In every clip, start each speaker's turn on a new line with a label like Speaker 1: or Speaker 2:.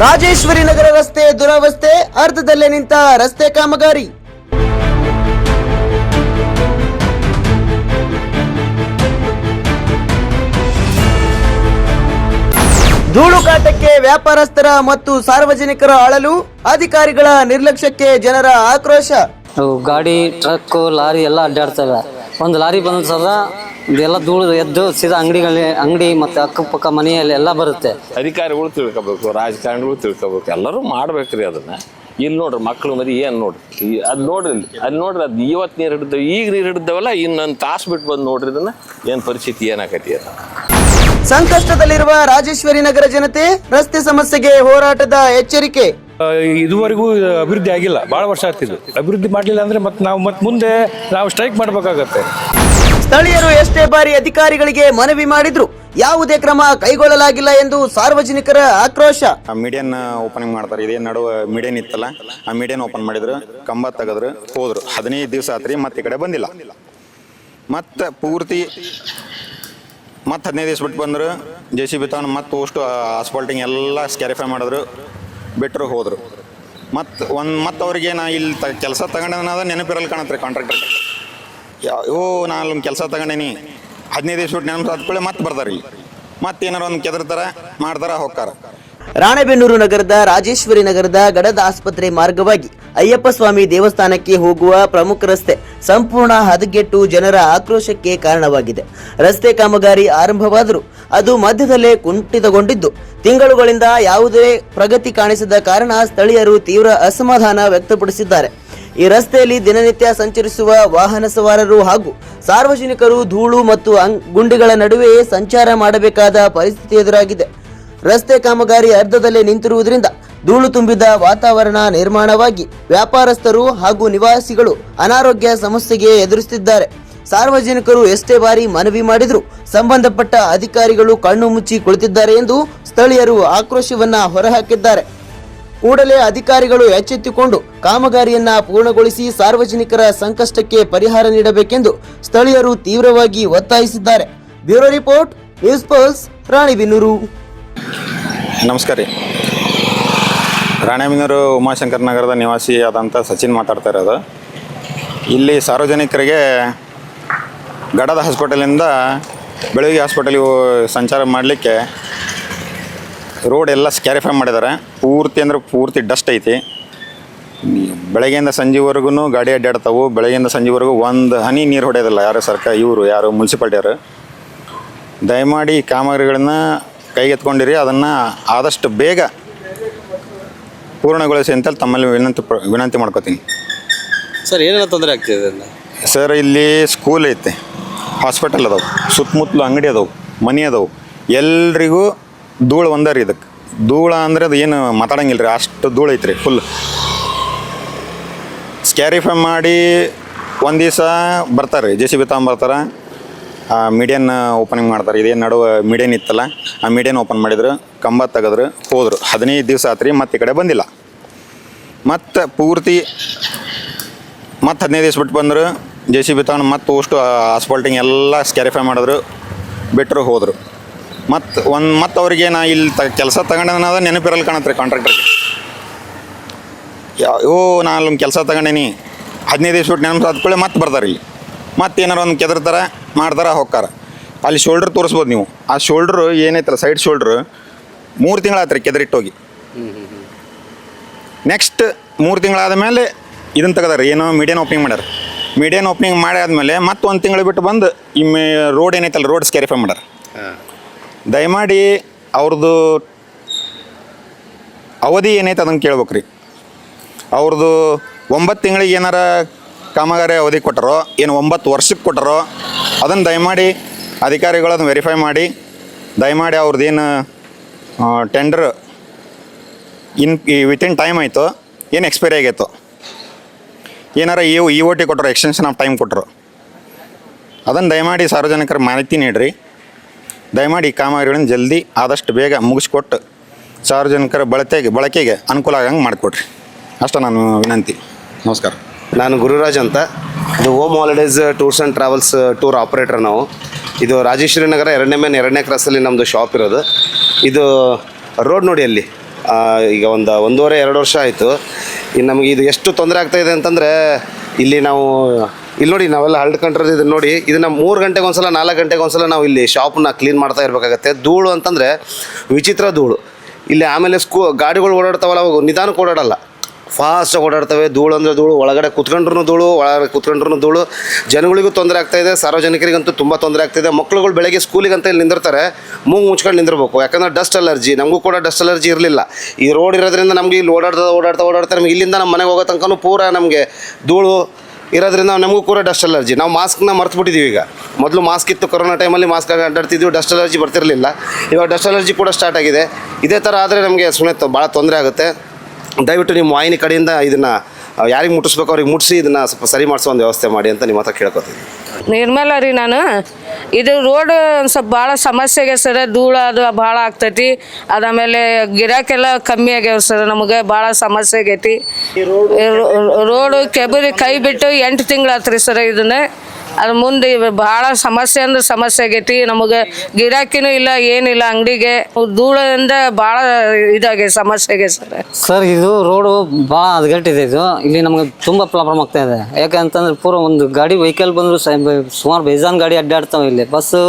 Speaker 1: ರಾಜೇಶ್ವರಿ ನಗರ ರಸ್ತೆ ದುರವಸ್ಥೆ, ಅರ್ಧದಲ್ಲೇ ನಿಂತ ರಸ್ತೆ ಕಾಮಗಾರಿ. ಧೂಳುಕಾಟಕ್ಕೆ ವ್ಯಾಪಾರಸ್ಥರ ಮತ್ತು ಸಾರ್ವಜನಿಕರ ಅಳಲು, ಅಧಿಕಾರಿಗಳ ನಿರ್ಲಕ್ಷ್ಯಕ್ಕೆ ಜನರ ಆಕ್ರೋಶ.
Speaker 2: ಗಾಡಿ, ಟ್ರಕ್, ಲಾರಿ ಎಲ್ಲ ಅಡ್ಡಾಡ್ತವೆ. ಒಂದು ಲಾರಿ ಬಂದ ಸದ ಇದೆಲ್ಲ ಧೂಳು ಎದ್ದು ಸೀದಾ ಅಂಗಡಿ ಮತ್ತು ಅಕ್ಕಪಕ್ಕ ಮನೆಯಲ್ಲಿ ಎಲ್ಲ ಬರುತ್ತೆ.
Speaker 3: ಅಧಿಕಾರಿಗಳು ತಿಳ್ಕೊಬೇಕು, ರಾಜಕಾರಣಿಗಳು ತಿಳ್ಕೊಬೇಕು, ಎಲ್ಲರೂ ಮಾಡ್ಬೇಕ್ರಿ ಅದನ್ನ. ಇಲ್ಲಿ ನೋಡ್ರಿ ಮಕ್ಳು ಮರಿ ಏನು ನೋಡ್ರಿ, ಅದು ನೋಡ್ರಿ ಅದು ಇವತ್ತು ನೀರು ಹಿಡಿದವು, ಈಗ ನೀರು ಹಿಡಿದವಲ್ಲ, ಇನ್ನೊಂದು ತಾಸು ಬಿಟ್ಟು ಬಂದು ನೋಡ್ರಿ ಇದನ್ನ ಏನು ಪರಿಸ್ಥಿತಿ ಏನಾಗತಿ ಅಂತ.
Speaker 1: ಸಂಕಷ್ಟದಲ್ಲಿರುವ ರಾಜೇಶ್ವರಿ ನಗರ ಜನತೆ, ರಸ್ತೆ ಸಮಸ್ಯೆಗೆ ಹೋರಾಟದ ಎಚ್ಚರಿಕೆ.
Speaker 4: ಇದುವರೆಗೂ ಅಭಿವೃದ್ಧಿ ಆಗಿಲ್ಲ, ಭಾಳ ವರ್ಷ ಆಗ್ತಿದ್ದು. ಅಭಿವೃದ್ಧಿ ಮಾಡಲಿಲ್ಲ ಅಂದ್ರೆ ಮತ್ತೆ ಮುಂದೆ ನಾವು ಸ್ಟ್ರೈಕ್ ಮಾಡಬೇಕಾಗತ್ತೆ.
Speaker 1: ಸ್ಥಳೀಯರು ಎಷ್ಟೇ ಬಾರಿ ಅಧಿಕಾರಿಗಳಿಗೆ ಮನವಿ ಮಾಡಿದ್ರು ಯಾವುದೇ ಕ್ರಮ ಕೈಗೊಳ್ಳಲಾಗಿಲ್ಲ ಎಂದು ಸಾರ್ವಜನಿಕರ ಆಕ್ರೋಶ.
Speaker 5: ಮೀಡಿಯನ್ ಓಪನಿಂಗ್ ಮಾಡ್ತಾರೆ, ಇದೇ ನಡುವೆ ಮೀಡಿಯನ್ ಇತ್ತಲ್ಲ, ಆ ಮೀಡಿಯನ್ ಓಪನ್ ಮಾಡಿದ್ರು, ಕಂಬ ತೆಗೆದ್ರು, ಹೋದ್ರು. 15 ದಿವಸ ಆತ್ರಿ, ಮತ್ತೆ ಈ ಕಡೆ ಬಂದಿಲ್ಲ. ಮತ್ತೆ ಪೂರ್ತಿ 15 ದಿವಸ ಬಿಟ್ಟು ಬಂದರು. JCB ತಗೊಂಡು ಮತ್ತೆ ಅಷ್ಟು ಆಸ್ಫಾಲ್ಟಿಂಗ್ ಎಲ್ಲ ಸ್ಕ್ಯಾರಿಫೈ ಮಾಡಿದ್ರು, ಬಿಟ್ಟರು, ಹೋದರು. ಮತ್ತೆ ಅವ್ರಿಗೆ ನಾ ಇಲ್ಲಿ ಕೆಲಸ ತಗೊಂಡದ ನೆನಪಿರಲ್ಲ ಕಾಣತ್ರಿ ಕಾಂಟ್ರಾಕ್ಟರ್. ನಾನು ಕೆಲಸ ತಗೊಂಡೇನಿ 15 ದಿವಸ ಬಿಟ್ಟು ನೆನಪು ಹತ್ಕೊಳ್ಳಿ ಮತ್ತೆ ಬರ್ತಾರೆ. ಇಲ್ಲಿ ಮತ್ತೆ ಏನಾರು ಒಂದು ಕೆದರ್ತಾರೆ, ಮಾಡ್ತಾರ, ಹೋಗ್ತಾರ.
Speaker 1: ರಾಣೆಬೆನ್ನೂರು ನಗರದ ರಾಜೇಶ್ವರಿ ನಗರದ ಗಡದ ಆಸ್ಪತ್ರೆ ಮಾರ್ಗವಾಗಿ ಅಯ್ಯಪ್ಪ ಸ್ವಾಮಿ ದೇವಸ್ಥಾನಕ್ಕೆ ಹೋಗುವ ಪ್ರಮುಖ ರಸ್ತೆ ಸಂಪೂರ್ಣ ಹದಗೆಟ್ಟು ಜನರ ಆಕ್ರೋಶಕ್ಕೆ ಕಾರಣವಾಗಿದೆ. ರಸ್ತೆ ಕಾಮಗಾರಿ ಆರಂಭವಾದರೂ ಅದು ಮಧ್ಯದಲ್ಲೇ ಕುಂಠಿತಗೊಂಡಿದ್ದು, ತಿಂಗಳುಗಳಿಂದ ಯಾವುದೇ ಪ್ರಗತಿ ಕಾಣಿಸದ ಕಾರಣ ಸ್ಥಳೀಯರು ತೀವ್ರ ಅಸಮಾಧಾನ ವ್ಯಕ್ತಪಡಿಸಿದ್ದಾರೆ. ಈ ರಸ್ತೆಯಲ್ಲಿ ದಿನನಿತ್ಯ ಸಂಚರಿಸುವ ವಾಹನ ಸವಾರರು ಹಾಗೂ ಸಾರ್ವಜನಿಕರು ಧೂಳು ಮತ್ತು ಗುಂಡಿಗಳ ನಡುವೆ ಸಂಚಾರ ಮಾಡಬೇಕಾದ ಪರಿಸ್ಥಿತಿ ಎದುರಾಗಿದೆ. ರಸ್ತೆ ಕಾಮಗಾರಿ ಅರ್ಧದಲ್ಲೇ ನಿಂತಿರುವುದರಿಂದ ಧೂಳು ತುಂಬಿದ ವಾತಾವರಣ ನಿರ್ಮಾಣವಾಗಿ ವ್ಯಾಪಾರಸ್ಥರು ಹಾಗೂ ನಿವಾಸಿಗಳು ಅನಾರೋಗ್ಯ ಸಮಸ್ಯೆಗೆ ಎದುರಿಸುತ್ತಿದ್ದಾರೆ. ಸಾರ್ವಜನಿಕರು ಎಷ್ಟೇ ಬಾರಿ ಮನವಿ ಮಾಡಿದರೂ ಸಂಬಂಧಪಟ್ಟ ಅಧಿಕಾರಿಗಳು ಕಣ್ಣು ಮುಚ್ಚಿ ಕುಳಿತಿದ್ದಾರೆ ಎಂದು ಸ್ಥಳೀಯರು ಆಕ್ರೋಶವನ್ನ ಹೊರಹಾಕಿದ್ದಾರೆ. ಕೂಡಲೇ ಅಧಿಕಾರಿಗಳು ಎಚ್ಚೆತ್ತುಕೊಂಡು ಕಾಮಗಾರಿಯನ್ನ ಪೂರ್ಣಗೊಳಿಸಿ ಸಾರ್ವಜನಿಕರ ಸಂಕಷ್ಟಕ್ಕೆ ಪರಿಹಾರ ನೀಡಬೇಕೆಂದು ಸ್ಥಳೀಯರು ತೀವ್ರವಾಗಿ ಒತ್ತಾಯಿಸಿದ್ದಾರೆ. Bureau report, news pulse, Ranebennur.
Speaker 5: ನಮಸ್ಕಾರ ರೀ. ರಾಣೆಬೆನ್ನೂರು ಉಮಾಶಂಕರ್ ನಗರದ ನಿವಾಸಿ ಆದಂಥ ಸಚಿನ್ ಮಾತಾಡ್ತಾ ಇರೋದು. ಇಲ್ಲಿ ಸಾರ್ವಜನಿಕರಿಗೆ ಗಡದ ಹಾಸ್ಪಿಟಲಿಂದ ಬೆಳಗ್ಗೆ ಹಾಸ್ಪಿಟಲಿಗೆ ಸಂಚಾರ ಮಾಡಲಿಕ್ಕೆ ರೋಡ್ ಎಲ್ಲ ಸ್ಕ್ಯಾರಿಫೈ ಮಾಡಿದ್ದಾರೆ. ಪೂರ್ತಿ ಅಂದ್ರೆ ಪೂರ್ತಿ ಡಸ್ಟ್ ಐತಿ. ಬೆಳಗ್ಗೆಯಿಂದ ಸಂಜೆವರೆಗೂ ಗಾಡಿ ಅಡ್ಡಾಡ್ತಾವೆ. ಬೆಳಗ್ಗೆಯಿಂದ ಸಂಜೆವರೆಗೂ ಒಂದು ಹನಿ ನೀರು ಹೊಡೆಯೋದಿಲ್ಲ ಯಾರು ಮುನ್ಸಿಪಾಲ್ಟಿಯವರು. ದಯಮಾಡಿ ಈ ಕಾಮಗಾರಿಗಳನ್ನ ಕೈಗೆತ್ಕೊಂಡಿರಿ, ಅದನ್ನು ಆದಷ್ಟು ಬೇಗ ಪೂರ್ಣಗೊಳಿಸಿ ಅಂತ ತಮ್ಮಲ್ಲಿ ವಿನಂತಿ ಮಾಡ್ಕೋತೀನಿ.
Speaker 6: ಸರ್, ಏನೆಲ್ಲ ತೊಂದರೆ ಆಗ್ತಿದೆ
Speaker 5: ಸರ್? ಇಲ್ಲಿ ಸ್ಕೂಲ್ ಐತೆ, ಹಾಸ್ಪಿಟಲ್ ಅದಾವೆ, ಸುತ್ತಮುತ್ತಲು ಅಂಗಡಿ ಅದಾವೆ, ಮನೆ ಅದಾವೆ. ಎಲ್ರಿಗೂ ಧೂಳು ಒಂದರಿ. ಇದಕ್ಕೆ ಧೂಳ ಅಂದರೆ ಅದು ಏನು ಮಾತಾಡಂಗಿಲ್ಲ ರೀ, ಅಷ್ಟು ಧೂಳು ಐತ್ರಿ. ಫುಲ್ ಸ್ಕ್ಯಾರಿಫೈ ಮಾಡಿ ಒಂದು ದಿವಸ ಬರ್ತಾರೆ ರೀ, JCB ತಗೊಂಬರ್ತಾರೆ, ಮೀಡಿಯನ್ ಓಪನಿಂಗ್ ಮಾಡ್ತಾರೆ. ಇದೇ ನಡುವೆ ಮೀಡಿಯನ್ ಇತ್ತಲ್ಲ, ಆ ಮೀಡಿಯನ್ ಓಪನ್ ಮಾಡಿದ್ರು, ಕಂಬ ತೆಗೆದ್ರು, ಹೋದರು. 15 ದಿವಸ ಆತ್ರಿ, ಮತ್ತೆ ಈ ಕಡೆ ಬಂದಿಲ್ಲ. ಮತ್ತೆ ಪೂರ್ತಿ 15 ದಿವಸ ಬಿಟ್ಟು ಬಂದರು. JCB ತಗೊಂಡು ಮತ್ತೆ ಅಷ್ಟು ಆಸ್ಫಾಲ್ಟಿಂಗ್ ಎಲ್ಲ ಸ್ಕ್ಯಾರಿಫೈ ಮಾಡಿದ್ರು, ಬಿಟ್ಟರು, ಹೋದರು. ಮತ್ತೆ ಅವ್ರಿಗೆ ನಾ ಇಲ್ಲಿ ಕೆಲಸ ತಗೊಂಡದ ನೆನಪಿರಲ್ಲ ಕಾಣತ್ರಿ ಕಾಂಟ್ರಾಕ್ಟರ್ಗೆ. ನಾನು ಕೆಲಸ ತಗೊಂಡೇನಿ 15 ದಿವಸ ಬಿಟ್ಟು ನೆನಪು ಹತ್ಕೊಳ್ಳಿ ಮತ್ತೆ ಬರ್ತಾರೆ. ಇಲ್ಲಿ ಮತ್ತೆ ಏನಾರು ಒಂದು ಕೆದರ್ತಾರೆ, ಮಾಡ್ತಾರ, ಹೋಗ್ತಾರ. ಅಲ್ಲಿ ಶೋಲ್ಡ್ರ್ ತೋರಿಸ್ಬೋದು ನೀವು. ಆ ಶೋಲ್ಡ್ರು ಏನೈತಲ್ಲ, ಸೈಡ್ ಶೋಲ್ಡ್ರು 3 ತಿಂಗಳಾತ್ರಿ ಕೆದರಿಟ್ಟೋಗಿ. ನೆಕ್ಸ್ಟ್ 3 ತಿಂಗಳಾದ ಮೇಲೆ ಇದನ್ನು ತೆಗೆದಾರೆ, ಏನೋ ಮೀಡಿಯನ್ ಓಪನಿಂಗ್ ಮಾಡ್ಯಾರ. ಮೀಡಿಯನ್ ಓಪನಿಂಗ್ ಮಾಡಿ ಆದಮೇಲೆ ಮತ್ತೆ 1 ತಿಂಗಳು ಬಿಟ್ಟು ಬಂದು ಈ ರೋಡ್ ಏನೈತಲ್ಲ, ರೋಡ್ ಸ್ಕ್ಯಾರಿಫೈ ಮಾಡ್ಯಾರ. ದಯಮಾಡಿ ಅವ್ರದ್ದು ಅವಧಿ ಏನೈತೆ ಅದನ್ನು ಕೇಳ್ಬೇಕು ರೀ. ಅವ್ರದ್ದು 9 ತಿಂಗಳಿಗೆ ಏನಾರ ಕಾಮಗಾರಿ ಅವಧಿ ಕೊಟ್ಟರೋ, ಏನು 9 ವರ್ಷಕ್ಕೆ ಕೊಟ್ಟರೋ, ಅದನ್ನು ದಯಮಾಡಿ ಅಧಿಕಾರಿಗಳು ಅದನ್ನು ವೆರಿಫೈ ಮಾಡಿ, ದಯಮಾಡಿ ಅವ್ರದ್ದೇನು ಟೆಂಡರ್ ವಿತಿನ್ ಟೈಮ್ ಆಯಿತು, ಏನು ಎಕ್ಸ್ಪೈರಿ ಆಗೈತೋ, ಏನಾರ EOT ಕೊಟ್ಟರು, ಎಕ್ಸ್ಟೆನ್ಷನ್ ಆಫ್ ಟೈಮ್ ಕೊಟ್ಟರು, ಅದನ್ನು ದಯಮಾಡಿ ಸಾರ್ವಜನಿಕರ ಮಾಹಿತಿ ನೀಡಿರಿ. ದಯಮಾಡಿ ಕಾಮಗಾರಿಗಳನ್ನು ಜಲ್ದಿ ಆದಷ್ಟು ಬೇಗ ಮುಗಿಸ್ಕೊಟ್ಟು ಸಾರ್ವಜನಿಕರ ಬಳಕೆಗೆ ಅನುಕೂಲ ಆಗಂಗೆ ಮಾಡಿಕೊಡ್ರಿ. ಅಷ್ಟೇ ನಾನು ವಿನಂತಿ. ನಮಸ್ಕಾರ.
Speaker 6: ನಾನು ಗುರುರಾಜ್ ಅಂತ, ಇದು home holidays tours and travels tour operator. ನಾವು ಇದು ರಾಜೇಶ್ವರಿ ನಗರ 2ನೇ ಮೇನ್ 2ನೇ ಕ್ರಾಸಲ್ಲಿ ನಮ್ಮದು ಶಾಪ್ ಇರೋದು. ಇದು ರೋಡ್ ನೋಡಿ, ಅಲ್ಲಿ ಈಗ ಒಂದು 1.5-2 ವರ್ಷ ಆಯಿತು. ಇನ್ನು ನಮಗೆ ಇದು ಎಷ್ಟು ತೊಂದರೆ ಆಗ್ತಾಯಿದೆ ಅಂತಂದರೆ, ಇಲ್ಲಿ ನಾವು ಇಲ್ಲಿ ನೋಡಿ, ನಾವೆಲ್ಲ ಹರಡ್ಕೊಂಡಿರೋದು ಇದನ್ನು ನೋಡಿ, ಇದನ್ನು 3 ಗಂಟೆಗೆ ಒಂದ್ಸಲ 4 ಗಂಟೆಗೆ ಒಂದ್ಸಲ ನಾವು ಇಲ್ಲಿ ಶಾಪ್ನ ಕ್ಲೀನ್ ಮಾಡ್ತಾ ಇರಬೇಕಾಗತ್ತೆ. ಧೂಳು ಅಂತಂದರೆ ವಿಚಿತ್ರ ಧೂಳು ಇಲ್ಲಿ. ಆಮೇಲೆ ಗಾಡಿಗಳು ಓಡಾಡ್ತಾವಲ್ಲ, ಅವು ನಿಧಾನಕ್ಕೆ ಓಡಾಡಲ್ಲ, ಫಾಸ್ಟಾಗಿ ಓಡಾಡ್ತವೆ. ಧೂಳು ಅಂದರೆ ಧೂಳು, ಒಳಗಡೆ ಕೂತ್ಕೊಂಡ್ರೂ ಧೂಳು, ಒಳಗಡೆ ಕೂತ್ಕೊಂಡ್ರೂ ಧೂಳು. ಜನಗಳಿಗೂ ತೊಂದರೆ ಆಗ್ತಾಯಿದೆ, ಸಾರ್ವಜನಿಕರಿಗಂತೂ ತುಂಬ ತೊಂದರೆ ಆಗ್ತಾಯಿದೆ. ಮಕ್ಕಳುಗಳು ಬೆಳಗ್ಗೆ ಸ್ಕೂಲಿಗಂತ ಇಲ್ಲಿ ನಿಂದಿರ್ತಾರೆ, ಮೂಗು ಮುಚ್ಕೊಂಡು ನಿಂದಿರ್ಬೇಕು, ಯಾಕಂದರೆ ಡಸ್ಟ್ ಅಲರ್ಜಿ. ನಮಗೂ ಕೂಡ ಡಸ್ಟ್ ಅಲರ್ಜಿ ಇರಲಿಲ್ಲ. ಈ ರೋಡ್ ಇರೋದ್ರಿಂದ ನಮಗೆ ಇಲ್ಲಿ ಓಡಾಡ್ತಾ ನಮಗೆ ಇಲ್ಲಿಂದ ನಮ್ಮ ಮನೆಗೆ ಹೋಗೋ ತನಕ ಪೂರ ನಮಗೆ ಧೂಳು ಇರೋದ್ರಿಂದ ನಮಗೂ ಕೂಡ ಡಸ್ಟ್ ಅಲರ್ಜಿ. ನಾವು ಮಾಸ್ಕ್ನ ಮರ್ತುಬಿಟ್ಟಿದ್ದೀವಿ. ಈಗ ಮೊದಲು ಮಾಸ್ಕ್ ಇತ್ತು, ಕೊರೋನಾ ಟೈಮಲ್ಲಿ ಮಾಸ್ಕ್ ಅಡ್ಡಾಡ್ತಿದ್ವಿ, ಡಸ್ಟ್ ಅಲರ್ಜಿ ಬರ್ತಿರಲಿಲ್ಲ. ಇವಾಗ ಡಸ್ಟ್ ಅಲರ್ಜಿ ಕೂಡ ಸ್ಟಾರ್ಟ್ ಆಗಿದೆ. ಇದೇ ಥರ ಆದರೆ ನಮಗೆ ಸುಮ್ಮನೆ ಭಾಳ ತೊಂದರೆ ಆಗುತ್ತೆ. ದಯವಿಟ್ಟು ನಿಮ್ಮ ವಾಹಿನಿ ಕಡೆಯಿಂದ ಇದನ್ನು ಯಾರಿಗೆ ಮುಟ್ಟಿಸ್ಬೇಕು ಅವ್ರಿಗೆ ಮುಟ್ಟಿಸಿ ಇದನ್ನು ಸ್ವಲ್ಪ ಸರಿ ಮಾಡಿಸೋ ಒಂದು ವ್ಯವಸ್ಥೆ ಮಾಡಿ ಅಂತ ನಿಮ್ಮ ಹತ್ರ ಕೇಳ್ಕೊತೀನಿ.
Speaker 7: ನಿರ್ಮಲ ರೀ ನಾನು. ಇದು ರೋಡ್ ಸ್ವಲ್ಪ ಭಾಳ ಸಮಸ್ಯೆಗೆ ಸರ್, ಧೂಳು ಅದು ಭಾಳ ಆಗ್ತೈತಿ. ಅದಾದಮೇಲೆ ಗಿರಾಕೆಲ್ಲ ಕಮ್ಮಿ ಆಗ್ಯಾವ ಸರ್, ನಮಗೆ ಭಾಳ ಸಮಸ್ಯೆ ಆಗೈತಿ. ರೋಡು ಕೆಬರಿ ಕೈ ಬಿಟ್ಟು 8 ತಿಂಗಳು ಆತ್ರಿ ಸರ್. ಇದನ್ನು ಅದು ಮುಂದೆ ಭಾಳ ಸಮಸ್ಯೆ ಅಂದ್ರೆ ಸಮಸ್ಯೆ ಆಗೈತಿ. ನಮಗೆ ಗಿರಾಕಿನೂ ಇಲ್ಲ, ಏನಿಲ್ಲ ಅಂಗಡಿಗೆ. ಧೂಳಿಂದ ಭಾಳ ಇದಾಗೆ ಸಮಸ್ಯೆ ಆಗಿದೆ
Speaker 2: ಸರ್. ಇದು ರೋಡು ಭಾಳ ಹದಗೆಟ್ಟಿದೆ. ಇದು ಇಲ್ಲಿ ನಮಗೆ ತುಂಬ ಪ್ರಾಬ್ಲಮ್ ಆಗ್ತಾ ಇದೆ. ಯಾಕಂತಂದ್ರೆ ಪೂರ ಒಂದು ಗಾಡಿ ವೆಹಿಕಲ್ ಬಂದರೂ ಸುಮಾರು ಬೇಜಾನ್ ಗಾಡಿ ಅಡ್ಡಾಡ್ತವೆ. ಇಲ್ಲಿ ಬಸ್ಸು,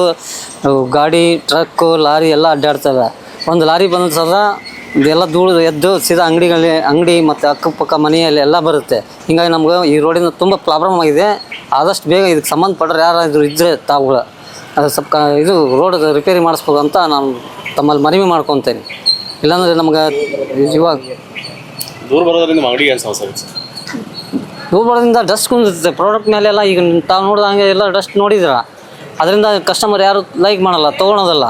Speaker 2: ಗಾಡಿ, ಟ್ರಕ್ಕು, ಲಾರಿ ಎಲ್ಲ ಅಡ್ಡಾಡ್ತವೆ. ಒಂದು ಲಾರಿ ಬಂದ ಸದಾ ಇದೆಲ್ಲ ಧೂಳು ಎದ್ದು ಸೀದಾ ಅಂಗಡಿ ಮತ್ತು ಅಕ್ಕಪಕ್ಕ ಮನೆಯಲ್ಲಿ ಎಲ್ಲ ಬರುತ್ತೆ. ಹೀಗಾಗಿ ನಮ್ಗೆ ಈ ರೋಡಿನ ತುಂಬ ಪ್ರಾಬ್ಲಮ್ ಆಗಿದೆ. ಆದಷ್ಟು ಬೇಗ ಇದಕ್ಕೆ ಸಂಬಂಧಪಟ್ಟರೆ ಯಾರಾದರೂ ಇದ್ದರೆ ತಾವುಗಳು ಅದು ಸ್ವಲ್ಪ ಇದು ರೋಡ್ ರಿಪೇರಿ ಮಾಡಿಸ್ಬೇಕು ಅಂತ ನಾನು ತಮ್ಮಲ್ಲಿ ಮನವಿ ಮಾಡ್ಕೊತೇನೆ. ಇಲ್ಲಾಂದರೆ ನಮ್ಗೆ ಇವಾಗ
Speaker 8: ದೂರ ಬರೋದ್ರಿಂದ ಅಂಗಡಿಗೆ ಏನು ಸಮಸ್ಯೆ ಆಗುತ್ತೆ?
Speaker 2: ದೂರ ಬರೋದ್ರಿಂದ ಡಸ್ಟ್ ಕುಂದಿರ್ತದೆ ಪ್ರಾಡಕ್ಟ್ ಮೇಲೆಲ್ಲ. ಈಗ ತಾವು ನೋಡಿದಂಗೆ ಎಲ್ಲ ಡಸ್ಟ್ ನೋಡಿದ್ರ, ಅದರಿಂದ ಕಸ್ಟಮರ್ ಯಾರು ಲೈಕ್ ಮಾಡಲ್ಲ, ತೊಗೊಳೋದಲ್ಲ.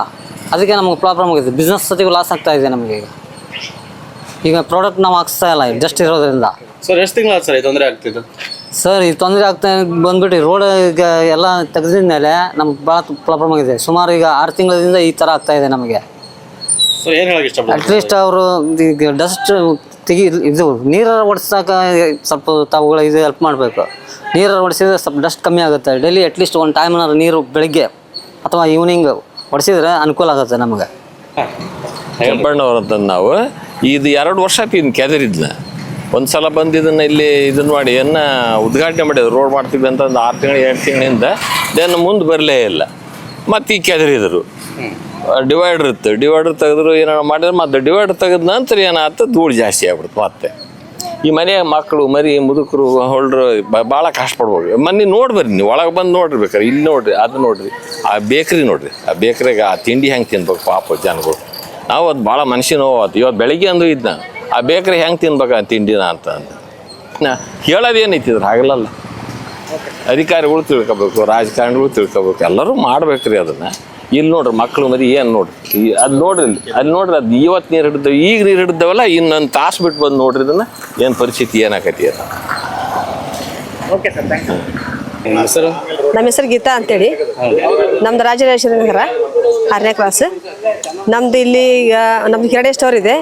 Speaker 2: ಅದಕ್ಕೆ ನಮಗೆ ಪ್ರಾಬ್ಲಮ್ ಆಗಿದೆ. ಬಿಸ್ನೆಸ್ ಸತಿಗೂ ಲಾಸ್ ಆಗ್ತಾ ಇದೆ ನಮಗೆ. ಈಗ ಪ್ರಾಡಕ್ಟ್ ನಾವು ಹಾಕ್ಸ್ತಾ ಇಲ್ಲ ಡಸ್ಟ್ ಇರೋದ್ರಿಂದ.
Speaker 8: ಸರ್ ಎಷ್ಟು ತಿಂಗಳು ಸರ್ ಈ ತೊಂದರೆ ಆಗ್ತಿದ್ದು?
Speaker 2: ಸರ್ ಈ ತೊಂದರೆ ಆಗ್ತಾ ಬಂದ್ಬಿಟ್ಟು ರೋಡ್ ಈಗ ಎಲ್ಲ ತೆಗೆದಿದ ಮೇಲೆ ನಮ್ಗೆ ಭಾಳ ಪ್ರಾಬ್ಲಮ್ ಆಗಿದೆ. ಸುಮಾರು ಈಗ 6 ತಿಂಗಳಿಂದ ಈ ಥರ ಆಗ್ತಾ ಇದೆ ನಮಗೆ.
Speaker 8: ಸರ್ ಏನು ಹೇಳಕ್ಕೆ ಇಷ್ಟಪಡ್ತೀನಿ?
Speaker 2: ಅಟ್ಲೀಸ್ಟ್ ಅವರು ಈಗ ಡಸ್ಟ್ ಇದು ನೀರು ಒಡಿಸಾಕ ಸ್ವಲ್ಪ ತಾವುಗಳು ಇದು ಹೆಲ್ಪ್ ಮಾಡಬೇಕು. ನೀರು ಒಡಿಸಿದ್ರೆ ಸ್ವಲ್ಪ ಡಸ್ಟ್ ಕಮ್ಮಿ ಆಗುತ್ತೆ. ಡೈಲಿ ಅಟ್ಲೀಸ್ಟ್ ಒಂದು ಟೈಮ್ನಾರು ನೀರು ಬೆಳಿಗ್ಗೆ ಅಥವಾ ಈವ್ನಿಂಗ್ ಒಡಿಸಿದ್ರೆ ಅನುಕೂಲ ಆಗುತ್ತೆ ನಮಗೆ.
Speaker 3: ಕೆಂಪಣ್ಣವ್ರಂತ ನಾವು ಇದು 2 ವರ್ಷ ಆಯ್ತು ಇನ್ನು ಕೆದರಿದ್ನ. ಒಂದು ಸಲ ಬಂದು ಇಲ್ಲಿ ಇದನ್ನು ಮಾಡಿ ಉದ್ಘಾಟನೆ ಮಾಡಿದ್ರು. ರೋಡ್ ಮಾಡ್ತೀವಿ ಅಂತ ಒಂದು 6 ತಿಂಗಳು 2 ತಿಂಗಳಿಂದ ದೆನ್ ಮುಂದೆ ಬರಲೇ ಇಲ್ಲ. ಮತ್ತು ಈಗ ಕೆದರಿದ್ರು. ಡಿವೈಡರ್ ಇತ್ತು, ಡಿವೈಡರ್ ತೆಗೆದ್ರು, ಏನಾರು ಮಾಡಿದ್ರೆ ಮತ್ತೆ ಡಿವೈಡರ್ ತೆಗೆದ ನಂತರ ಏನಾಗ್ತದೆ, ಧೂಳು ಜಾಸ್ತಿ ಆಗ್ಬಿಡ್ತು. ಮತ್ತೆ ಈ ಮನೆಯಾಗ ಮಕ್ಕಳು ಮರಿ ಮುದುಕರು ಹೊಳ್ರು ಭಾಳ ಕಷ್ಟಪಡ್ಬೇಕು. ಮೊನ್ನೆ ನೋಡ್ಬರ್ರಿ, ನೀವು ಒಳಗೆ ಬಂದು ನೋಡಿರ್ಬೇಕಾರೆ. ಇಲ್ಲಿ ನೋಡ್ರಿ, ಅದು ನೋಡ್ರಿ, ಆ ಬೇಕ್ರಿ ನೋಡ್ರಿ, ಆ ಬೇಕ್ರಿಗೆ ಆ ತಿಂಡಿ ಹೆಂಗೆ ತಿನ್ಬೇಕು ಪಾಪ ಜನಗಳು. ನಾವು ಅದು ಭಾಳ ಮನುಷ್ಯ ನೋವು ಆಯ್ತು. ಇವತ್ತು ಬೆಳಗ್ಗೆ ಅಂದು ಇದ್ನ ಆ ಬೇಕ್ರಿ ಹೆಂಗೆ ತಿನ್ಬೇಕು ಆ ತಿಂಡಿನ ಅಂತ ನಾ ಹೇಳೋದೇನೈತಿದ್ರು ಆಗಲ್ಲ. ಅಧಿಕಾರಿಗಳು ತಿಳ್ಕೊಬೇಕು, ರಾಜಕಾರಣಿಗಳು ತಿಳ್ಕೊಬೇಕು, ಎಲ್ಲರೂ ಮಾಡ್ಬೇಕ್ರಿ ಅದನ್ನು. ಇಲ್ಲಿ ನೋಡ್ರಿ ಮಕ್ಕಳು ಮರಿ ಏನು ನೋಡ್ರಿ, ಅದು ನೋಡ್ರಿ, ಅಲ್ಲಿ ನೋಡ್ರಿ, ಅದು ಇವತ್ತು ನೀರು ಹಿಡಿದವು, ಈಗ ನೀರು ಹಿಡಿದವಲ್ಲ, ಇನ್ನೊಂದು ತಾಸು ಬಿಟ್ಟು ಬಂದು ನೋಡ್ರಿ ಇದನ್ನು ಏನು ಪರಿಸ್ಥಿತಿ ಏನಾಕತಿ ಅದು.
Speaker 8: ಹೆಸರು?
Speaker 9: ನಮ್ಮ ಹೆಸರು ಗೀತಾ ಅಂತೇಳಿ. ನಮ್ದು ರಾಜರಾಜೇಶ್ವರಿ ನಗರ 6ನೇ ಕ್ಲಾಸ್. ನಮ್ದು ಇಲ್ಲಿ ಈಗ ನಮ್ದು ಕಿರಾಣಿ ಸ್ಟೋರ್ ಇದೆ.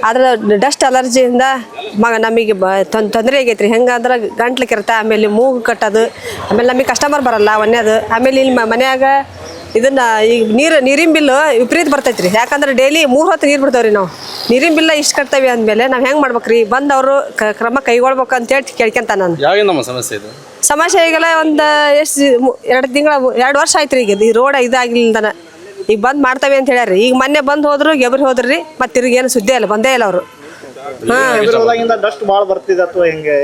Speaker 9: ಆದ್ರೆ ಡಸ್ಟ್ ಅಲರ್ಜಿಯಿಂದ ನಮಗೆ ತೊಂದರೆ ಆಗೈತ್ರಿ. ಹೆಂಗಂದ್ರೆ ಗಂಟ್ಲು ಕೆರೆತ, ಆಮೇಲೆ ಮೂಗು ಕಟ್ಟೋದು, ಆಮೇಲೆ ನಮಗೆ ಕಸ್ಟಮರ್ ಬರಲ್ಲ ಒಂದೇದು. ಆಮೇಲೆ ಇಲ್ಲಿ ಮನ್ಯಾಗ ಇದನ್ನು ಈಗ ನೀರಿನ ಬಿಲ್ಲು ವಿಪರೀತ ಬರ್ತೈತ್ರಿ. ಯಾಕಂದ್ರೆ ಡೈಲಿ 3 ಹೊತ್ತು ನೀರು ಬಿಡ್ತಾವ್ರಿ ನಾವು. ನೀರಿನ ಬಿಲ್ಲ ಇಷ್ಟು ಕಟ್ತೇವೆ ಅಂದಮೇಲೆ ನಾವು ಹೆಂಗೆ ಮಾಡ್ಬೇಕ್ರಿ? ಬಂದವರು ಕ್ರಮ ಕೈಗೊಳ್ಬೇಕು ಅಂತೇಳಿ ಕೇಳ್ಕೊಂತ ನಾನು.
Speaker 8: ಯಾವಾಗ ನಮ್ಮ ಸಮಸ್ಯೆ ಇದು?
Speaker 9: ಸಮಸ್ಯೆ ಈಗೆಲ್ಲ ಒಂದು ಎಷ್ಟು 2 ವರ್ಷ ಆಯ್ತು ರೀ. ಈಗ ಈ ರೋಡ್ ಇದಾಗಿಲ್ದನ ಈಗ ಬಂದು ಮಾಡ್ತೇವೆ ಅಂತ ಹೇಳ್ಯಾರ. ಈಗ ಮೊನ್ನೆ ಬಂದು ಹೋದ್ರು, ಗೆಬ್ರಿ ಹೋದ್ರಿ, ಮತ್ತೆ ತಿರುಗಿ ಏನು ಸುದ್ದಿ ಇಲ್ಲ, ಬಂದೇ ಇಲ್ಲ ಅವರು.
Speaker 10: ಡಸ್ಟ್ ಭಾಳ ಬರ್ತಿದೆ ಅಥವಾ ಹೆಂಗೆ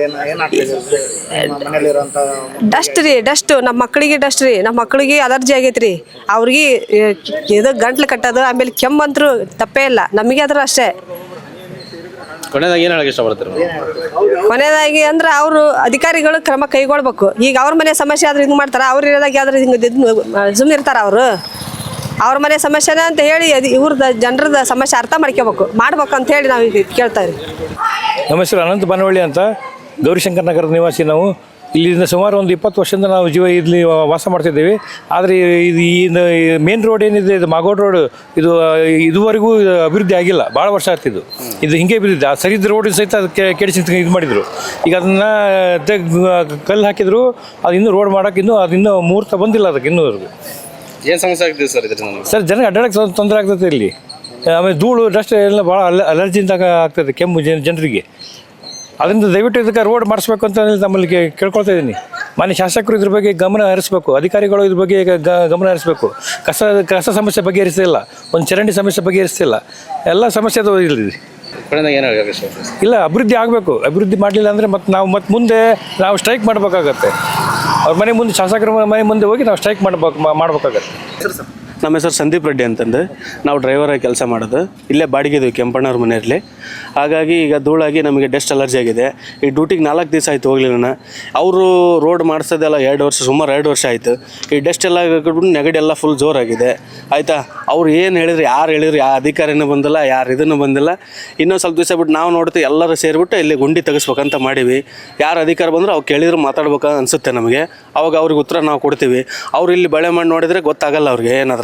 Speaker 10: ಮನೇಲಿರೋಂಥ
Speaker 9: ಡಸ್ಟ್ ರೀ, ಡಸ್ಟ್ ನಮ್ಮ ಮಕ್ಕಳಿಗೆ ಡಸ್ಟ್ ರೀ. ನಮ್ಮ ಮಕ್ಕಳಿಗೆ ಅಲರ್ಜಿ ಆಗೈತ್ರಿ. ಅವ್ರಿಗೆ ಇದು ಗಂಟ್ಲು ಕಟ್ಟೋದು, ಆಮೇಲೆ ಕೆಮ್ಮಂತರೂ ತಪ್ಪೇ ಇಲ್ಲ. ನಮಗೆ ಆದ್ರೂ ಅಷ್ಟೇ.
Speaker 8: ಕೊನೆಯದಾಗಿ ಏನು ಹೇಳಕ್ಕೆ ಇಷ್ಟಪಡ್ತೀರಿ?
Speaker 9: ಕೊನೆಯದಾಗಿ ಅಂದ್ರೆ ಅವರು ಅಧಿಕಾರಿಗಳು ಕ್ರಮ ಕೈಗೊಳ್ಬೇಕು. ಈಗ ಅವ್ರ ಮನೆ ಸಮಸ್ಯೆ ಆದ್ರೆ ಹಿಂಗೆ ಮಾಡ್ತಾರೆ, ಅವ್ರು ಇರೋದಾಗ ಯಾವ್ದು ಹಿಂಗೆ ಸುಮ್ಮನೆ ಇರ್ತಾರೆ ಅವರು. ಅವ್ರ ಮನೆ ಸಮಸ್ಯೆನ ಅಂತ ಹೇಳಿ ಇವ್ರದ್ದು ಜನರದ ಸಮಸ್ಯೆ ಅರ್ಥ ಮಾಡ್ಕೋಬೇಕು, ಮಾಡ್ಬೇಕು ಅಂತ ಹೇಳಿ ನಾವು ಕೇಳ್ತಾ ಇದ್ದೀವಿ.
Speaker 4: ನಮ್ಮ ಹೆಸರು ಅನಂತ ಬನವಳ್ಳಿ ಅಂತ, ಗೌರಿಶಂಕರ್ ನಗರದ ನಿವಾಸಿ. ನಾವು ಇಲ್ಲಿಂದ ಸುಮಾರು ಒಂದು 20 ವರ್ಷದಿಂದ ನಾವು ಇಲ್ಲಿ ವಾಸ ಮಾಡ್ತಿದ್ದೀವಿ. ಆದರೆ ಇದು ಈ ಮೇನ್ ರೋಡ್ ಏನಿದೆ, ಇದು ಮಾಗೋಡ್ ರೋಡ್, ಇದು ಇದುವರೆಗೂ ಅಭಿವೃದ್ಧಿ ಆಗಿಲ್ಲ. ಭಾಳ ವರ್ಷ ಆಗ್ತಿದ್ದು ಇದು ಹಿಂಗೆ ಬಿದ್ದಿದ್ದು. ಆ ಸರಿದ ರೋಡ್ ಸಹಿತ ಅದಕ್ಕೆ ಕೆಡಿಸಿ ಇದು ಮಾಡಿದರು. ಈಗ ಅದನ್ನು ಕಲ್ಲು ಹಾಕಿದ್ರು, ಅದು ಇನ್ನೂ ರೋಡ್ ಮಾಡೋಕೆ ಇನ್ನೂ ಮುಹೂರ್ತ ಬಂದಿಲ್ಲ ಅದಕ್ಕೆ ಇನ್ನೂವರೆಗೂ.
Speaker 8: ಏನು ಸಮಸ್ಯೆ ಆಗ್ತಿದೆ ಸರ್ ಇದರಿಂದ?
Speaker 4: ಸರ್, ಜನಕ್ಕೆ ಅಡ್ಡಾಡಕ್ಕೆ ತೊಂದರೆ ಆಗ್ತದೆ ಇಲ್ಲಿ. ಆಮೇಲೆ ಧೂಳು ಡಸ್ಟ್ ಎಲ್ಲ ಭಾಳ ಅಲರ್ಜಿಯಿಂದ ಆಗ್ತದೆ ಕೆಮ್ಮು ಜನರಿಗೆ. ಅದರಿಂದ ದಯವಿಟ್ಟು ಇದಕ್ಕೆ ರೋಡ್ ಮಾಡಿಸ್ಬೇಕು ಅಂತ ನಮ್ಮಲ್ಲಿ ಕೇಳ್ಕೊಳ್ತಾ ಇದ್ದೀನಿ. ಮಾನ್ಯ ಶಾಸಕರು ಇದ್ರ ಬಗ್ಗೆ ಗಮನ ಹರಿಸಬೇಕು, ಅಧಿಕಾರಿಗಳು ಇದ್ರ ಬಗ್ಗೆ ಗಮನ ಹರಿಸಬೇಕು. ಕಸ ಸಮಸ್ಯೆ ಬಗೆಹರಿಸ್ತಿಲ್ಲ, ಒಂದು ಚರಂಡಿ ಸಮಸ್ಯೆ ಬಗೆಹರಿಸ್ತಿಲ್ಲ, ಎಲ್ಲ ಸಮಸ್ಯೆ ಅದು ಇಲ್ಲಿ
Speaker 8: ಕಡೆಯಿಂದ ಏನು ಹೇಳಕ್ಕೆ ಇಷ್ಟಪಡ್ತೀರಾ?
Speaker 4: ಇಲ್ಲ. ಅಭಿವೃದ್ಧಿ ಆಗಬೇಕು. ಅಭಿವೃದ್ಧಿ ಮಾಡಲಿಲ್ಲ ಅಂದರೆ ಮತ್ತೆ ಮುಂದೆ ನಾವು ಸ್ಟ್ರೈಕ್ ಮಾಡಬೇಕಾಗತ್ತೆ. ಅವ್ರ ಮನೆ ಮುಂದೆ, ಶಾಸಕರ ಮನೆ ಮುಂದೆ ಹೋಗಿ ನಾವು ಸ್ಟ್ರೈಕ್ ಮಾಡಬೇಕಾಗತ್ತೆ.
Speaker 11: ನಮ್ಮ ಹೆಸರು ಸಂದೀಪ್ ರೆಡ್ಡಿ ಅಂತಂದು. ನಾವು ಡ್ರೈವರಾಗಿ ಕೆಲಸ ಮಾಡೋದು. ಇಲ್ಲೇ ಬಾಡಿಗೆದ್ವಿ ಕೆಂಪಣ್ಣವ್ರ ಮನೆಯಲ್ಲಿ. ಹಾಗಾಗಿ ಈಗ ಧೂಳಾಗಿ ನಮಗೆ ಡಸ್ಟ್ ಅಲರ್ಜಿ ಆಗಿದೆ. ಈ ಡ್ಯೂಟಿಗೆ 4 ದಿವಸ ಆಯಿತು ಹೋಗ್ಲಿಲ್ಲ. ಅವರು ರೋಡ್ ಮಾಡಿಸೋದೆಲ್ಲ 2 ವರ್ಷ, ಸುಮಾರು 2 ವರ್ಷ ಆಯಿತು. ಈ ಡಸ್ಟ್ ಎಲ್ಲ ನೆಗಡಿ ಎಲ್ಲ ಫುಲ್ ಜೋರಾಗಿದೆ. ಆಯಿತಾ, ಅವ್ರು ಏನು ಹೇಳಿದ್ರು, ಯಾರು ಹೇಳಿದ್ರು, ಯಾವ ಅಧಿಕಾರಿನೂ ಬಂದಿಲ್ಲ, ಯಾರು ಇದನ್ನು ಬಂದಿಲ್ಲ. ಇನ್ನೊಂದು ಸ್ವಲ್ಪ ದಿವಸ ಬಿಟ್ಟು ನಾವು ನೋಡ್ತೀವಿ, ಎಲ್ಲರೂ ಸೇರಿಬಿಟ್ಟು ಇಲ್ಲಿ ಗುಂಡಿ ತೆಗಿಸ್ಬೇಕಂತ ಮಾಡೀವಿ. ಯಾರು ಅಧಿಕಾರ ಬಂದರೂ ಅವ್ರು ಕೇಳಿದ್ರು ಮಾತಾಡ್ಬೇಕು ಅನಿಸುತ್ತೆ ನಮಗೆ. ಅವಾಗ ಅವ್ರಿಗೆ ಉತ್ತರ ನಾವು ಕೊಡ್ತೀವಿ. ಅವ್ರು ಇಲ್ಲಿ ಬೆಳೆ ಮಾಡಿ ನೋಡಿದರೆ ಗೊತ್ತಾಗಲ್ಲ ಅವ್ರಿಗೆ. ಏನಾದ್ರೆ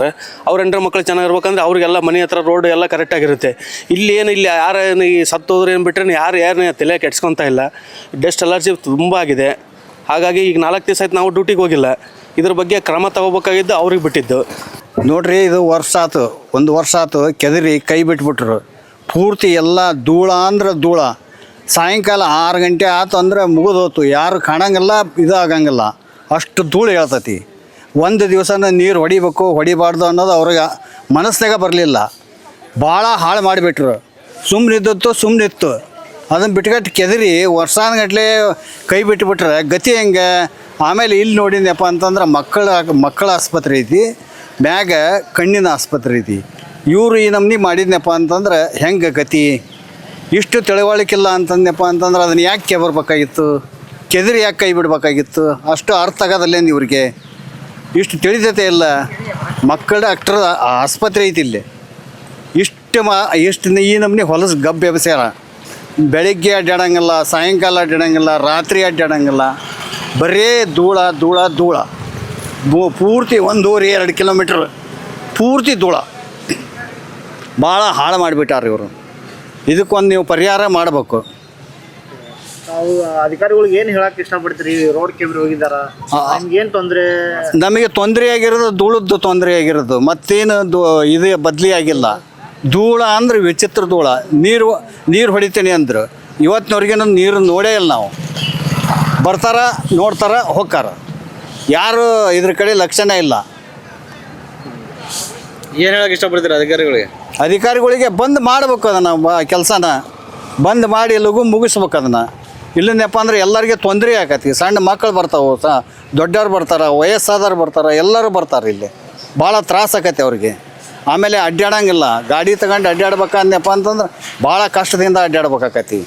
Speaker 11: ಅವ್ರ ಹೆಂಡ್ರ ಮಕ್ಕಳು ಚೆನ್ನಾಗಿರ್ಬೇಕಂದ್ರೆ ಅವ್ರಿಗೆಲ್ಲ ಮನೆ ಹತ್ರ ರೋಡ್ ಎಲ್ಲ ಕರೆಕ್ಟಾಗಿರುತ್ತೆ. ಇಲ್ಲಿ ಯಾರೇನು ಈ ಸತ್ತೋದ್ರೆ ಏನು ಬಿಟ್ಟರೆ ಯಾರನ್ನ ತಲೆ ಕೆಡ್ಸ್ಕೊತಾ ಇಲ್ಲ. ಡಸ್ಟ್ ಅಲರ್ಜಿ ತುಂಬ ಆಗಿದೆ. ಹಾಗಾಗಿ ಈಗ 4 ದಿವಸ ಆಯ್ತು ನಾವು ಡ್ಯೂಟಿಗೆ ಹೋಗಿಲ್ಲ. ಇದ್ರ ಬಗ್ಗೆ ಕ್ರಮ ತಗೋಬೇಕಾಗಿದ್ದು ಅವ್ರಿಗೆ ಬಿಟ್ಟಿದ್ದು.
Speaker 10: ನೋಡ್ರಿ, ಇದು ವರ್ಷ ಆಯ್ತು, 1 ವರ್ಷ ಆಯ್ತು ಕೆದರಿ ಕೈ ಬಿಟ್ಬಿಟ್ರು. ಪೂರ್ತಿ ಎಲ್ಲ ಧೂಳ ಅಂದ್ರೆ ಧೂಳ. ಸಾಯಂಕಾಲ 6 ಗಂಟೆ ಆಯ್ತು ಅಂದ್ರೆ ಮುಗಿದೋತು, ಯಾರು ಕಾಣಂಗಿಲ್ಲ, ಇದಾಗಂಗಿಲ್ಲ, ಅಷ್ಟು ಧೂಳು ಹೇಳ್ತತಿ. ಒಂದು ದಿವಸನ ನೀರು ಹೊಡಿಬೇಕು ಹೊಡಿಬಾರ್ದು ಅನ್ನೋದು ಅವ್ರಿಗೆ ಮನಸ್ಸಿನಾಗ ಬರಲಿಲ್ಲ. ಭಾಳ ಹಾಳು ಮಾಡಿಬಿಟ್ರು. ಸುಮ್ಮನಿತ್ತು ಅದನ್ನು ಬಿಟ್ಕಟ್ಟು ಕೆದರಿ ವರ್ಷಾನುಗಟ್ಲೆ ಕೈ ಬಿಟ್ಟುಬಿಟ್ರೆ ಗತಿ ಹೆಂಗೆ? ಆಮೇಲೆ ಇಲ್ಲಿ ನೋಡಿದ್ನಪ್ಪ ಅಂತಂದ್ರೆ ಮಕ್ಕಳ ಆಸ್ಪತ್ರೆ ಐತಿ, ಮ್ಯಾಗ ಕಣ್ಣಿನ ಆಸ್ಪತ್ರೆ ಐತಿ. ಇವರು ಈ ನಮ್ನಿ ಮಾಡಿದ್ನಪ್ಪ ಅಂತಂದ್ರೆ ಹೆಂಗೆ ಗತಿ? ಇಷ್ಟು ತಿಳುವಳಿಕಿಲ್ಲ ಅಂತಂದಪ್ಪ ಅಂತಂದ್ರೆ ಅದನ್ನು ಯಾಕೆ ಬರ್ಬೇಕಾಗಿತ್ತು? ಕೆದರಿ ಯಾಕೆ ಕೈ ಬಿಡ್ಬೇಕಾಗಿತ್ತು? ಅಷ್ಟು ಅರ್ಥ ಆಗೋದಲ್ಲೇನು ಇವ್ರಿಗೆ? ಇಷ್ಟು ತಿಳಿದತೆ ಇಲ್ಲ. ಮಕ್ಕಳ ಡಾಕ್ಟರ್ ಆಸ್ಪತ್ರೆ ಐತಿ ಇಲ್ಲಿ. ಇಷ್ಟು ಈ ನಮ್ನಿ ಹೊಲಸು ಗಬ್ಬು ಎಬ್ಸ್ಯಾರ. ಬೆಳಗ್ಗೆ ಅಡ್ಡಾಡಂಗಿಲ್ಲ, ಸಾಯಂಕಾಲ ಅಡ್ಡಾಡಂಗಿಲ್ಲ, ರಾತ್ರಿ ಅಡ್ಡಾಡಂಗಿಲ್ಲ. ಬರೀ ಧೂಳ ಧೂಳ ಧೂಳ. ಪೂರ್ತಿ 1.5-2 ಕಿಲೋಮೀಟ್ರ್ ಪೂರ್ತಿ ಧೂಳ. ಭಾಳ ಹಾಳು ಮಾಡಿಬಿಟ್ಟಾರ ಇವರು. ಇದಕ್ಕೊಂದು ನೀವು ಪರಿಹಾರ ಮಾಡಬೇಕು.
Speaker 12: ನಾವು ಅಧಿಕಾರಿಗಳಿಗೆ ಏನು ಹೇಳಕ್ಕೆ ಇಷ್ಟಪಡ್ತೀರಿ? ರೋಡ್ ಕೆಬ್ರಿ ಹೋಗಿದ್ದಾರ, ನಿಮ್ಗೆ ಏನು ತೊಂದರೆ?
Speaker 10: ನಮಗೆ ತೊಂದರೆ ಆಗಿರೋದು ಧೂಳದ್ದು ತೊಂದರೆ ಆಗಿರೋದು, ಮತ್ತೇನು ಇದು ಬದಲಿ ಆಗಿಲ್ಲ. ಧೂಳ ಅಂದ್ರೆ ವಿಚಿತ್ರ ಧೂಳ. ನೀರು ಹೊಡಿತೀನಿ ಅಂದರು. ಇವತ್ತಿನವ್ರಿಗೇನು ನೀರು ನೋಡೇ ಇಲ್ಲ ನಾವು. ಬರ್ತಾರ, ನೋಡ್ತಾರ, ಹೋಗ್ತಾರ. ಯಾರು ಇದ್ರ ಕಡೆ ಲಕ್ಷಣ ಇಲ್ಲ.
Speaker 8: ಏನು ಹೇಳಕ್ಕೆ ಇಷ್ಟಪಡ್ತೀರಾ
Speaker 10: ಅಧಿಕಾರಿಗಳಿಗೆ ಬಂದ್ ಮಾಡ್ಬೇಕು ಅದನ್ನು, ಕೆಲಸನ ಬಂದ್ ಮಾಡಿ ಲಘು ಮುಗಿಸ್ಬೇಕು ಅದನ್ನು. ಇಲ್ಲಂದಪ್ಪ ಅಂದ್ರೆ ಎಲ್ಲರಿಗೆ ತೊಂದರೆ ಆಕತಿ. ಸಣ್ಣ ಮಕ್ಕಳು ಬರ್ತಾವೆ, ದೊಡ್ಡವ್ರು ಬರ್ತಾರೆ, ವಯಸ್ಸಾದವ್ರು ಬರ್ತಾರೆ, ಎಲ್ಲರೂ ಬರ್ತಾರೆ. ಇಲ್ಲಿ ಭಾಳ ತ್ರಾಸ ಆಕತಿ ಅವ್ರಿಗೆ. ಆಮೇಲೆ ಅಡ್ಡಾಡಂಗಿಲ್ಲ. ಗಾಡಿ ತಗೊಂಡು ಅಡ್ಡಾಡ್ಬೇಕಂದಪ್ಪ ಅಂತಂದ್ರೆ ಭಾಳ ಕಷ್ಟದಿಂದ ಅಡ್ಡಾಡ್ಬೇಕಾಕತಿ.